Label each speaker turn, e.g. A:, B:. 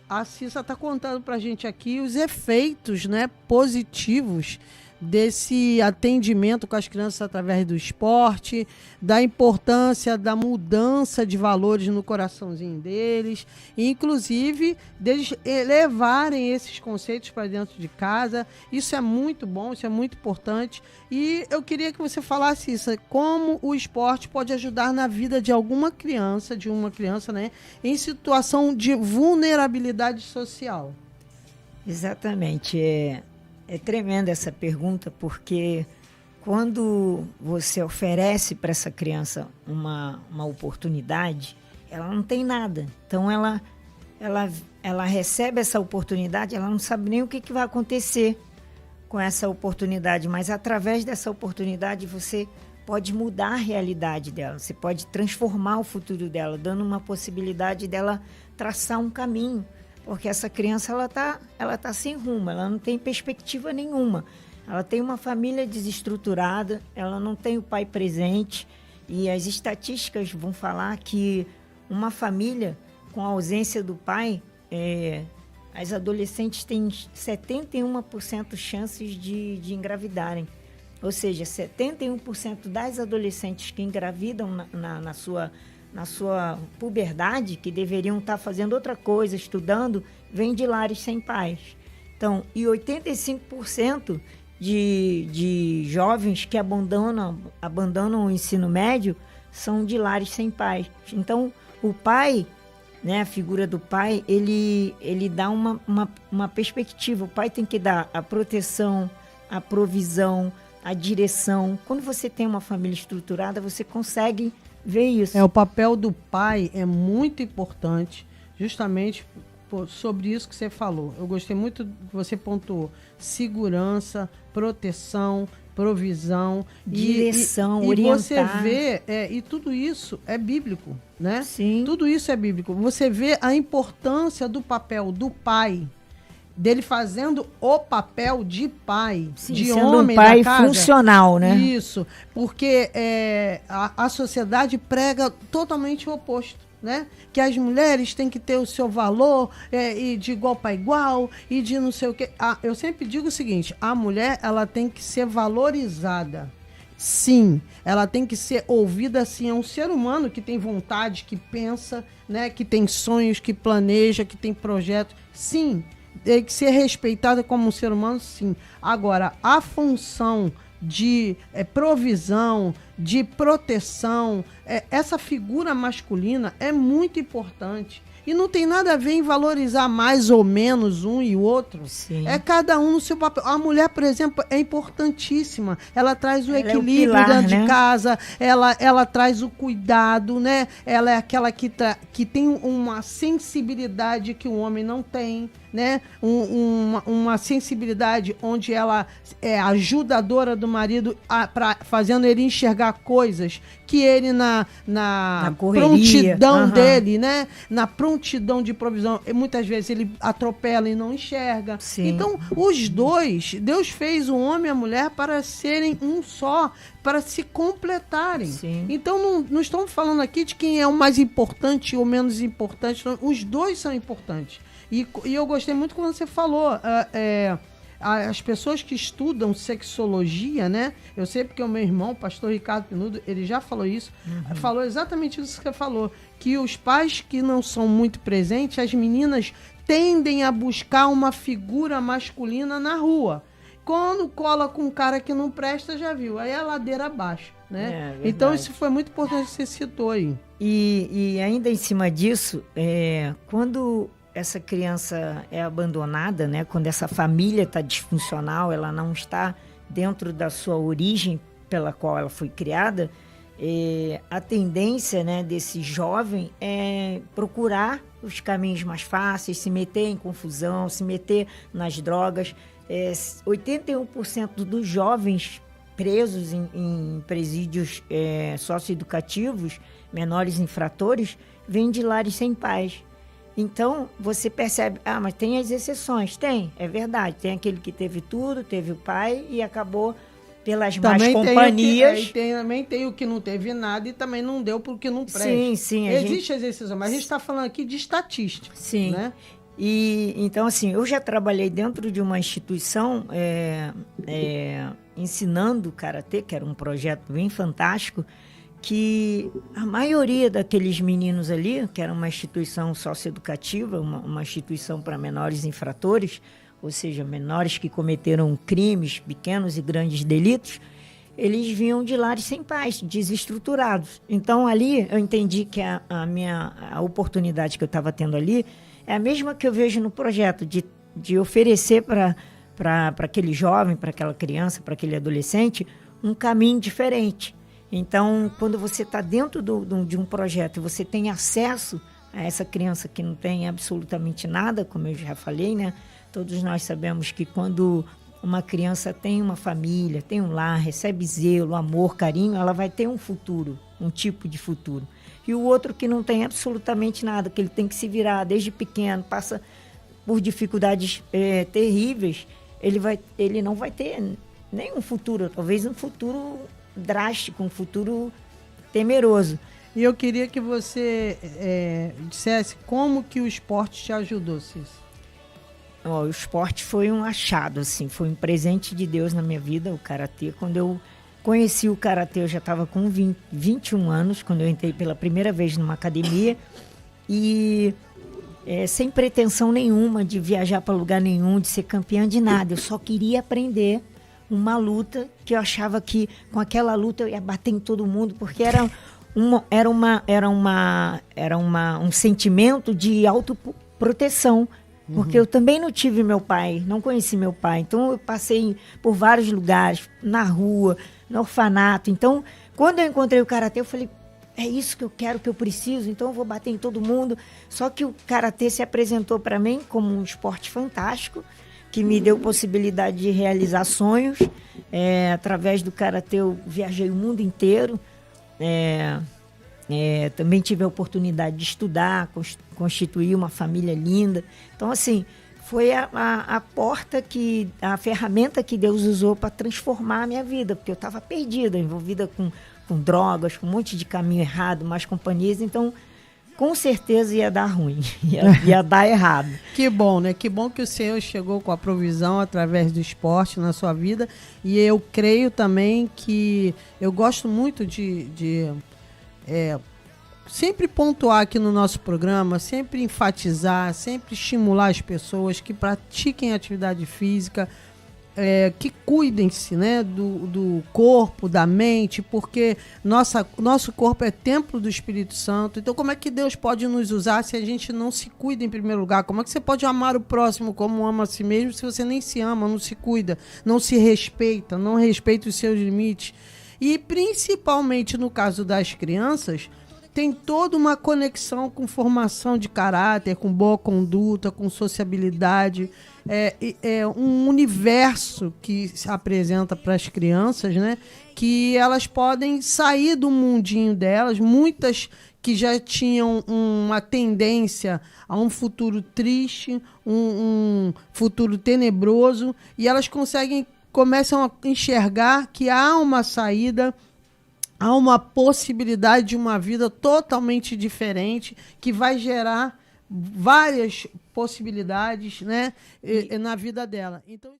A: a Cissa está contando para a gente aqui os efeitos, né, positivos desse atendimento com as crianças através do esporte, da importância da mudança de valores no coraçãozinho deles, e inclusive deles levarem esses conceitos para dentro de casa. Isso é muito bom, isso é muito importante. E eu queria que você falasse isso, como o esporte pode ajudar na vida de alguma criança, né, em situação de vulnerabilidade social.
B: Exatamente. É tremenda essa pergunta, porque quando você oferece para essa criança uma oportunidade, ela não tem nada. Então, ela recebe essa oportunidade, ela não sabe nem o que vai acontecer com essa oportunidade, mas através dessa oportunidade você pode mudar a realidade dela, você pode transformar o futuro dela, dando uma possibilidade dela traçar um caminho. Porque essa criança ela tá sem rumo, ela não tem perspectiva nenhuma. Ela tem uma família desestruturada, ela não tem o pai presente. E as estatísticas vão falar que uma família com a ausência do pai, as adolescentes têm 71% chances de engravidarem. Ou seja, 71% das adolescentes que engravidam na sua puberdade, que deveriam estar fazendo outra coisa, estudando, vêm de lares sem pais. Então, e 85% de jovens que abandonam o ensino médio são de lares sem pais. Então, o pai, né, a figura do pai, ele dá uma perspectiva. O pai tem que dar a proteção, a provisão, a direção. Quando você tem uma família estruturada, você consegue ver isso.
A: O papel do pai é muito importante, justamente sobre isso que você falou. Eu gostei muito que você pontuou: segurança, proteção, provisão,
B: direção,
A: e
B: orientar.
A: Você vê, e tudo isso é bíblico, né?
B: Sim.
A: Tudo isso é bíblico. Você vê a importância do papel do pai, dele fazendo o papel de pai,
B: sim,
A: de
B: sendo
A: homem
B: um pai
A: da casa.
B: Funcional, né?
A: Isso, porque a sociedade prega totalmente o oposto, né? Que as mulheres têm que ter o seu valor, e de igual para igual, e de não sei o quê. Eu sempre digo o seguinte: a mulher, ela tem que ser valorizada. Sim, ela tem que ser ouvida, sim. É um ser humano que tem vontade, que pensa, né? Que tem sonhos, que planeja, que tem projetos. Sim, tem que ser respeitada como um ser humano, sim. Agora, a função de provisão, de proteção, essa figura masculina é muito importante. E não tem nada a ver em valorizar mais ou menos um e o outro.
B: Sim.
A: É cada um no seu papel. A mulher, por exemplo, é importantíssima. Ela traz o equilíbrio dentro de casa, ela traz o cuidado, né? Ela é aquela que tem uma sensibilidade que o homem não tem, né? Uma sensibilidade onde ela é ajudadora do marido, fazendo ele enxergar coisas que ele na prontidão dele, né? Na prontidão de provisão, muitas vezes ele atropela e não enxerga.
B: Sim.
A: Então, os dois, Deus fez o homem e a mulher para serem um só, para se completarem.
B: Sim.
A: Então, não estamos falando aqui de quem é o mais importante ou menos importante. Os dois são importantes. E eu gostei muito quando você falou, as pessoas que estudam sexologia, né? Eu sei porque o meu irmão, o pastor Ricardo Pinudo, ele já falou isso, falou exatamente isso que você falou, que os pais que não são muito presentes, as meninas tendem a buscar uma figura masculina na rua. Quando cola com um cara que não presta, já viu, aí é a ladeira abaixo, né? Então isso foi muito importante que você citou aí.
B: E ainda em cima disso, quando essa criança é abandonada, né? Quando essa família está disfuncional, ela não está dentro da sua origem pela qual ela foi criada, a tendência, né, desse jovem é procurar os caminhos mais fáceis, se meter em confusão, se meter nas drogas. 81% dos jovens presos em presídios socioeducativos, menores infratores, vêm de lares sem pais. Então, você percebe, mas tem as exceções. Tem, é verdade. Tem aquele que teve tudo, teve o pai e acabou pelas más companhias.
A: Também tem o que não teve nada e também não deu porque não presta.
B: Sim.
A: Existe as exceções, mas a gente está falando aqui de estatística.
B: Sim.
A: Né?
B: E então, assim, eu já trabalhei dentro de uma instituição ensinando karatê, que era um projeto bem fantástico, que a maioria daqueles meninos ali, que era uma instituição socioeducativa, uma instituição para menores infratores, ou seja, menores que cometeram crimes, pequenos e grandes delitos, eles vinham de lares sem pais, desestruturados. Então, ali, eu entendi que a oportunidade que eu estava tendo ali é a mesma que eu vejo no projeto, de oferecer para aquele jovem, para aquela criança, para aquele adolescente, um caminho diferente. Então, quando você está dentro de um projeto e você tem acesso a essa criança que não tem absolutamente nada, como eu já falei, né? Todos nós sabemos que quando uma criança tem uma família, tem um lar, recebe zelo, amor, carinho, ela vai ter um futuro, um tipo de futuro. E o outro que não tem absolutamente nada, que ele tem que se virar desde pequeno, passa por dificuldades terríveis, ele não vai ter nenhum futuro, talvez um futuro drástico, um futuro temeroso.
A: E eu queria que você dissesse como que o esporte te ajudou, Cícero.
B: O esporte foi um achado, assim, foi um presente de Deus na minha vida, o karatê. Quando eu conheci o karatê, eu já estava com 21 anos, quando eu entrei pela primeira vez numa academia, e sem pretensão nenhuma de viajar para lugar nenhum, de ser campeã de nada. Eu só queria aprender uma luta que eu achava que com aquela luta eu ia bater em todo mundo, porque era um sentimento de autoproteção. Porque eu também não tive meu pai, não conheci meu pai. Então, eu passei por vários lugares, na rua, no orfanato. Então, quando eu encontrei o karatê, eu falei, é isso que eu quero, que eu preciso, então eu vou bater em todo mundo. Só que o karatê se apresentou para mim como um esporte fantástico, que me deu possibilidade de realizar sonhos. Através do karatê, eu viajei o mundo inteiro. Também tive a oportunidade de estudar, constituir uma família linda. Então, assim, foi a porta, a ferramenta que Deus usou para transformar a minha vida, porque eu estava perdida, envolvida com drogas, com um monte de caminho errado, más companhias. Então, com certeza ia dar ruim, ia dar errado.
A: Que bom, né? Que bom que o Senhor chegou com a provisão através do esporte na sua vida. E eu creio também que eu gosto muito de sempre pontuar aqui no nosso programa, sempre enfatizar, sempre estimular as pessoas que pratiquem atividade física, que cuidem-se, né, do corpo, da mente, porque nosso corpo é templo do Espírito Santo. Então, como é que Deus pode nos usar se a gente não se cuida em primeiro lugar? Como é que você pode amar o próximo como ama a si mesmo se você nem se ama, não se cuida, não se respeita, não respeita os seus limites? E, principalmente no caso das crianças, tem toda uma conexão com formação de caráter, com boa conduta, com sociabilidade. É um universo que se apresenta para as crianças, né? Que elas podem sair do mundinho delas, muitas que já tinham uma tendência a um futuro triste, um futuro tenebroso, e elas começam a enxergar que há uma saída, há uma possibilidade de uma vida totalmente diferente, que vai gerar várias possibilidades, né, na vida dela. Então,